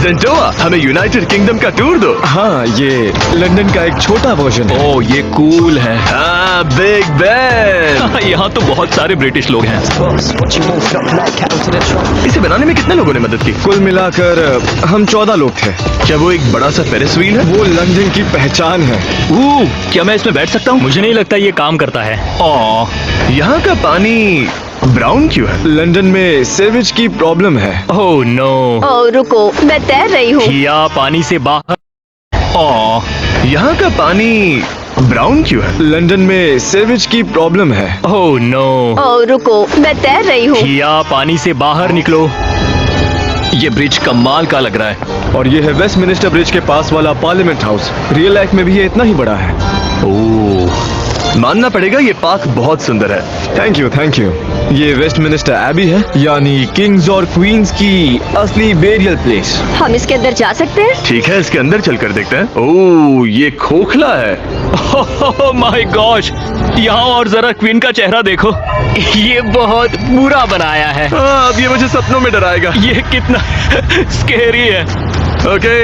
सेंटोआ, हमें United kingdom का tour दो। हाँ, ये लंदन का एक छोटा वर्जन है। ओह ये कूल है। हाँ, बिग बैन। यहाँ तो बहुत सारे ब्रिटिश लोग हैं। इसे बनाने में कितने लोगों ने मदद की? कुल मिलाकर हम 14 लोग थे। क्या वो एक बड़ा सा फेरिस व्हील है? वो लंदन की पहचान है। क्या मैं इसमें बैठ सकता हूँ? मुझे नहीं लगता ये काम करता है। ओह यहाँ का पानी ब्राउन क्यों है? लंदन में सीवेज की प्रॉब्लम है। Oh no. ओह रुको, मैं तैर रही हूँ। या पानी से बाहर। ओह यहाँ का पानी ब्राउन क्यों है? लंदन में सीवेज की प्रॉब्लम है। Oh no. ओह रुको, मैं तैर रही हूँ। या पानी से बाहर निकलो। ये ब्रिज कमाल का लग रहा है। और ये है वेस्टमिनिस्टर ब्रिज के पास वाला पार्लियामेंट हाउस। रियल लाइफ में भी ये इतना ही बड़ा है। ओह, मानना पड़ेगा ये पार्क बहुत सुंदर है। Thank you, thank you. ये वेस्टमिनिस्टर एबी है, यानी किंग्स और क्वींस की असली बेरियल प्लेस। हम इसके अंदर जा सकते हैं? ठीक है, इसके अंदर चलकर देखते हैं। ओह, ये खोखला है। माय गॉश, यहाँ और जरा क्वीन का चेहरा देखो। ये बहुत बुरा बनाया है। अब ये मुझे सपनों में डराएगा। ये कितना स्केरी है। ओके,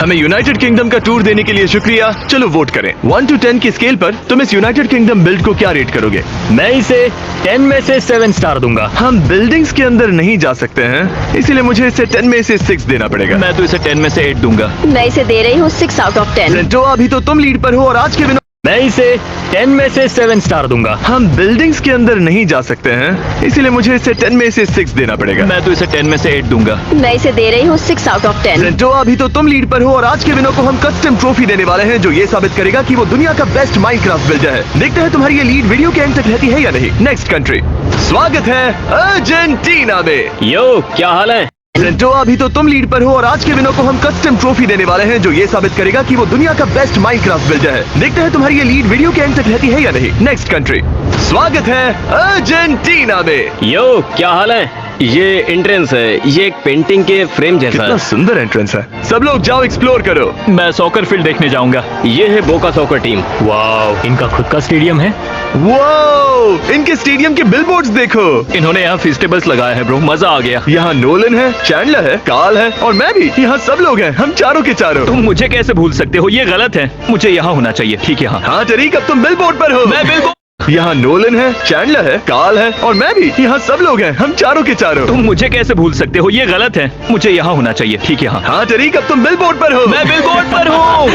हमें यूनाइटेड किंगडम का टूर देने के लिए शुक्रिया। चलो वोट करें। 1 to 10 की स्केल पर तुम इस यूनाइटेड किंगडम बिल्ड को क्या रेट करोगे? मैं इसे 10 में से 7 स्टार दूंगा। हम बिल्डिंग्स के अंदर नहीं जा सकते हैं, इसीलिए मुझे इसे 10 में से 6 देना पड़ेगा। मैं तो इसे 10 में से 8 दूंगा। मैं इसे दे रही हूँ 6 out of 10। सेंटोआ, अभी तो तुम लीड पर हो और आज के बिना मैं इसे 10 में से 7 स्टार दूंगा। हम बिल्डिंग्स के अंदर नहीं जा सकते हैं, इसीलिए मुझे इसे 10 में से 6 देना पड़ेगा। मैं तो इसे 10 में से 8 दूंगा। मैं इसे दे रही हूँ 6 out of 10। सेंटोआ, अभी तो तुम लीड पर हो और आज के बिनों को हम कस्टम ट्रॉफी देने वाले हैं, जो ये साबित करेगा कि वो दुनिया का बेस्ट माइनक्राफ्ट बिल्डर है। देखते हैं तुम्हारी ये लीड वीडियो के एंड तक रहती है या नहीं। नेक्स्ट कंट्री, स्वागत है अर्जेंटीना में। यो, क्या हाल है? सेंटोआ, अभी तो तुम लीड पर हो और आज के बिनों को हम कस्टम ट्रॉफी देने वाले हैं, जो ये साबित करेगा कि वो दुनिया का बेस्ट माइनक्राफ्ट बिल्डर है। देखते हैं तुम्हारी ये लीड वीडियो के एंड तक रहती है या नहीं। नेक्स्ट कंट्री, स्वागत है अर्जेंटीना में। यो, क्या हाल है? ये एंट्रेंस है, ये एक पेंटिंग के फ्रेम जैसा कितना है। सुंदर एंट्रेंस है। सब लोग जाओ एक्सप्लोर करो। मैं सॉकर फील्ड देखने जाऊंगा। ये है बोका सॉकर टीम। वाह, इनका खुद का स्टेडियम है। वाओ, इनके स्टेडियम के बिलबोर्ड्स देखो। इन्होंने यहाँ फेस्टिवल्स लगाए हैं ब्रो, मजा आ गया। यहाँ नोलन है, चैंडलर है, कार्ल है और मैं भी। यहाँ सब लोग हैं, हम चारों के चारों। तुम मुझे कैसे भूल सकते हो? ये गलत है, मुझे यहाँ होना चाहिए। ठीक है, हाँ। हाँ तरीक, अब तुम बिलबोर्ड पर हो। मैं बिल्कुल। यहाँ नोलन है, चैंडलर है, कार्ल है और मैं भी। यहाँ सब लोग हैं, हम चारों के चारों। तुम मुझे कैसे भूल सकते हो? ये गलत है, मुझे यहाँ होना चाहिए। ठीक है, हाँ। हाँ तरीक, अब तुम बिलबोर्ड पर हो। मैं बिलबोर्ड पर हूँ।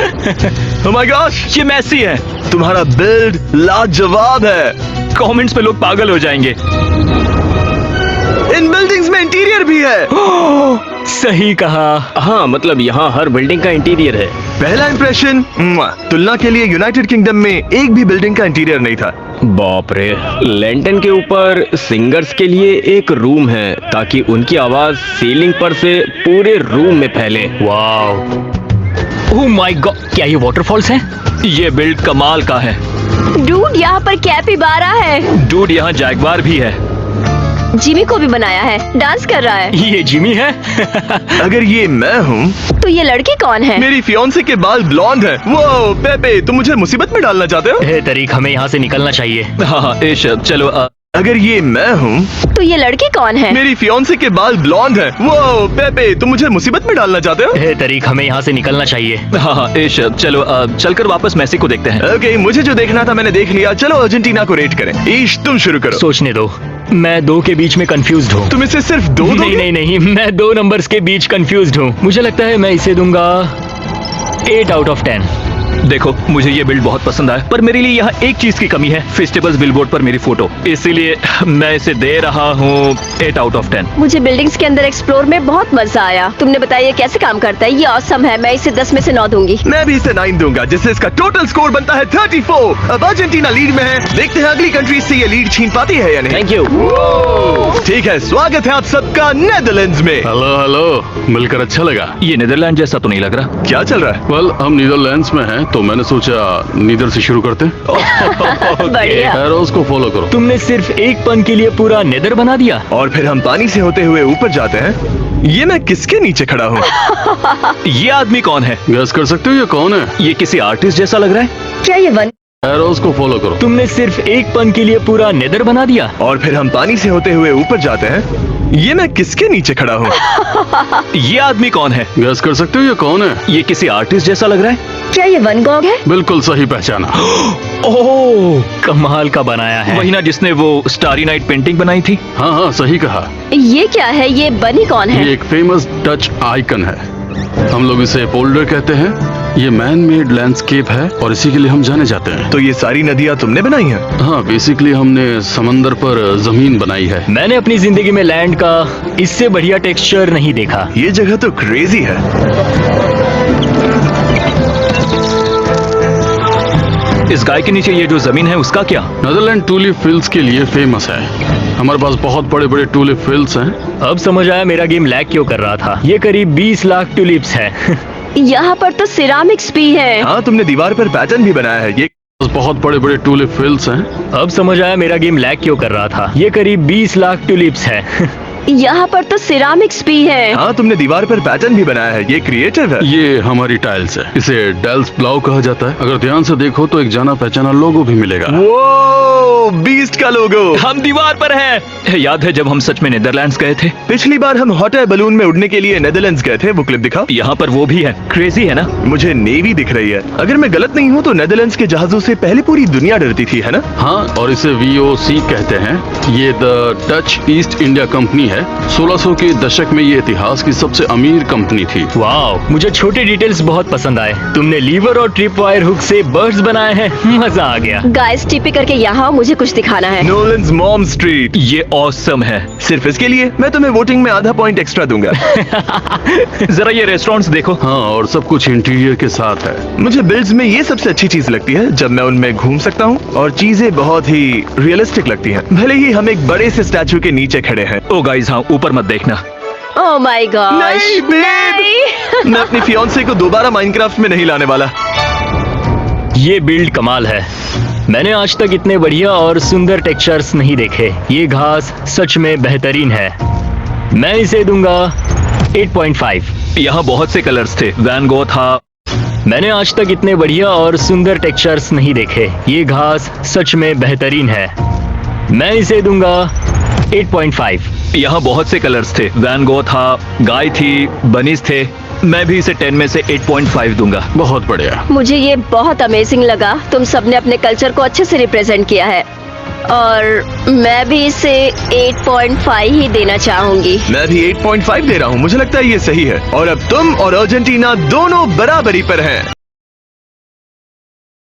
Oh my gosh, ये मैसी है। तुम्हारा बिल्ड लाजवाब है। कमेंट्स पे लोग पागल हो जाएंगे। इन बिल्डिंग्स में इंटीरियर भी है। सही कहा। हाँ, मतलब यहाँ हर बिल्डिंग का इंटीरियर है। पहला इंप्रेशन, तुलना के लिए यूनाइटेड किंगडम में एक भी बिल्डिंग का इंटीरियर नहीं था। बाप रे। लैंटर्न के ऊपर सिंगर्स के लिए एक रूम है, ताकि उनकी आवाज सीलिंग पर से पूरे रूम में फैले। वाह, ओह माय गॉड, क्या ये वाटरफॉल्स हैं? ये बिल्ड कमाल का है। डूड, यहाँ पर कैपिबारा है। डूड, यहाँ जैगवार भी है। जिमी को भी बनाया है, डांस कर रहा है। ये जिमी है। अगर ये मैं हूँ तो ये लड़की कौन है? मेरी फियांसे के बाल ब्लॉन्ड हैं। वो पेपे, तुम मुझे मुसीबत में डालना चाहते हो? हे तरीक, हमें यहाँ से निकलना चाहिए। हाँ, इश, चलो। अगर ये मैं हूँ तो ये लड़की कौन है? मेरी फियांसे के बाल ब्लॉन्ड हैं। वो पेपे, तुम मुझे मुसीबत में डालना चाहते हो? हे तरीक, हमें यहाँ से निकलना चाहिए। हाँ, इश, चलो चलकर वापस मैसी को देखते हैं। ओके, मुझे जो देखना था मैंने देख लिया। चलो अर्जेंटीना को रेट करें। ईश, तुम शुरू करो। सोचने दो, मैं 2 के बीच में कंफ्यूज्ड हूँ। तुम इसे सिर्फ 2 नहीं दोगे? नहीं नहीं, मैं 2 नंबर्स के बीच कंफ्यूज्ड हूँ। मुझे लगता है मैं इसे दूंगा 8 out of 10। देखो, मुझे ये बिल्ड बहुत पसंद आया, पर मेरे लिए यहाँ एक चीज की कमी है, फेस्टिवल्स बिलबोर्ड पर मेरी फोटो। इसीलिए मैं इसे दे रहा हूँ 8 out of 10। मुझे बिल्डिंग्स के अंदर एक्सप्लोर में बहुत मजा आया। तुमने बताया ये कैसे काम करता है, ये ऑसम है। मैं इसे 10 में से 9 दूंगी। मैं भी इसे 9 दूंगा, जिससे इसका टोटल स्कोर बनता है 34। अब अर्जेंटीना लीड में है। देखते हैं अगली कंट्री से ये लीड छीन पाती है या नहीं। Thank you. ठीक है, स्वागत है आप सबका नेदरलैंड्स में। हेलो हेलो, मिलकर अच्छा लगा। ये नीदरलैंड जैसा तो नहीं लग रहा। क्या चल रहा है? वेल, हम नीदरलैंड्स में हैं, तो मैंने सोचा नीदर से शुरू करते हैं। बढ़िया। एरोज को फॉलो करो। तुमने सिर्फ एक पन के लिए पूरा नेदर बना दिया। और फिर हम पानी से होते हुए ऊपर जाते हैं। ये मैं किसके नीचे खड़ा हूँ? ये आदमी कौन है? गैस कर सकते हो ये कौन है? ये किसी आर्टिस्ट जैसा लग रहा है। क्या ये वन? एरोज को फॉलो करो। तुमने सिर्फ एक पन के लिए पूरा नेदर बना दिया। और फिर हम पानी से होते हुए ऊपर जाते हैं। ये मैं किसके नीचे खड़ा हूँ? ये आदमी कौन है? गैस कर सकते हो ये कौन है? ये किसी आर्टिस्ट जैसा लग रहा है। क्या ये वन गॉग है? बिल्कुल सही पहचाना। ओह, कमाल का बनाया है। वही ना जिसने वो स्टारी नाइट पेंटिंग बनाई थी। हाँ हाँ सही कहा। ये क्या है? ये बनी कौन है? ये एक फेमस डच आइकन है। हम लोग इसे पोल्डर कहते हैं। ये मैन मेड लैंडस्केप है और इसी के लिए हम जाने जाते हैं। तो ये सारी नदियाँ तुमने बनाई हैं? हाँ, बेसिकली हमने समंदर पर जमीन बनाई है। मैंने अपनी जिंदगी में लैंड का इससे बढ़िया टेक्सचर नहीं देखा। ये जगह तो क्रेजी है। इस गाय के नीचे ये जो जमीन है उसका क्या? नेदरलैंड टूलिप फील्ड्स के लिए फेमस है। हमारे पास बहुत बड़े बड़े टूलिप फील्ड्स हैं। अब समझ आया मेरा गेम लैग क्यों कर रहा था। ये करीब 20 लाख टुलिप्स है। यहाँ पर तो सिरामिक्स भी है। हाँ, तुमने दीवार पर पैटर्न भी बनाया है। ये बहुत बड़े बड़े टूलिप फील्ड्स हैं। अब समझ आया मेरा गेम लैग क्यों कर रहा था। ये करीब 20 लाख टुलिप्स है। यहाँ पर तो सिरामिक्स भी है। हाँ, तुमने दीवार पर पैटर्न भी बनाया है। ये क्रिएटिव है। ये हमारी टाइल्स है। इसे डेल्स ब्लाउ कहा जाता है। अगर ध्यान से देखो तो एक जाना पहचाना लोगो भी मिलेगा। वो बीस्ट का लोगो। हम दीवार पर हैं। याद है जब हम सच में नीदरलैंड्स गए थे? पिछली बार हम हॉट एयर बलून में उड़ने के लिए नेदरलैंड्स गए थे। वो क्लिप दिखाओ। यहाँ पर वो भी है। क्रेजी है ना? मुझे नेवी दिख रही है। अगर मैं गलत नहीं हूँ तो नेदरलैंड्स के जहाजों से पहले पूरी दुनिया डरती थी, है ना? हाँ, और इसे VOC कहते हैं। ये the Dutch east India company है। 1600 के दशक में ये इतिहास की सबसे अमीर कंपनी थी। वाह, मुझे छोटे डिटेल्स बहुत पसंद आए। तुमने लीवर और ट्रिप वायर हुक से बर्ड्स बनाए हैं। मजा आ गया। गाइस टिपी करके यहाँ मुझे कुछ दिखाना है। Nolan's mom street. ये ऑसम है। सिर्फ इसके लिए मैं तुम्हें वोटिंग में आधा पॉइंट एक्स्ट्रा दूंगा। जरा ये रेस्टोरेंट्स देखो। हाँ, और सब कुछ इंटीरियर के साथ है। मुझे बिल्ड्स में ये सबसे अच्छी चीज लगती है जब मैं उनमें घूम सकता हूँ और चीजें बहुत ही रियलिस्टिक लगती हैं। भले ही हम एक बड़े से स्टैचू के नीचे खड़े हैं। ओ गाइस, हाँ, ऊपर मत देखना। Oh my God. नहीं, babe! मैं अपनी फियांसे को दोबारा माइनक्राफ्ट में नहीं लाने वाला। ये बिल्ड कमाल है। मैंने आज तक इतने बढ़िया और सुंदर टेक्सचर्स नहीं देखे। ये घास सच में बेहतरीन है। मैं इसे दूंगा 8.5। यहाँ बहुत से कलर्स थे। वैन गो था। मैंने आज तक इतने बढ़िया और सुंदर टेक्सचर्स नहीं देखे। ये घास सच में बेहतरीन है। मैं इसे दूंगा 8.5। यहाँ बहुत से कलर्स थे। वैन गो था, गाय थी, बनीज थे। मैं भी इसे 10 में से 8.5 दूंगा। बहुत बढ़िया। मुझे ये बहुत अमेजिंग लगा। तुम सबने अपने कल्चर को अच्छे से रिप्रेजेंट किया है और मैं भी इसे 8.5 ही देना चाहूंगी। मैं भी 8.5 दे रहा हूँ। मुझे लगता है ये सही है। और अब तुम और अर्जेंटीना दोनों बराबरी पर हैं।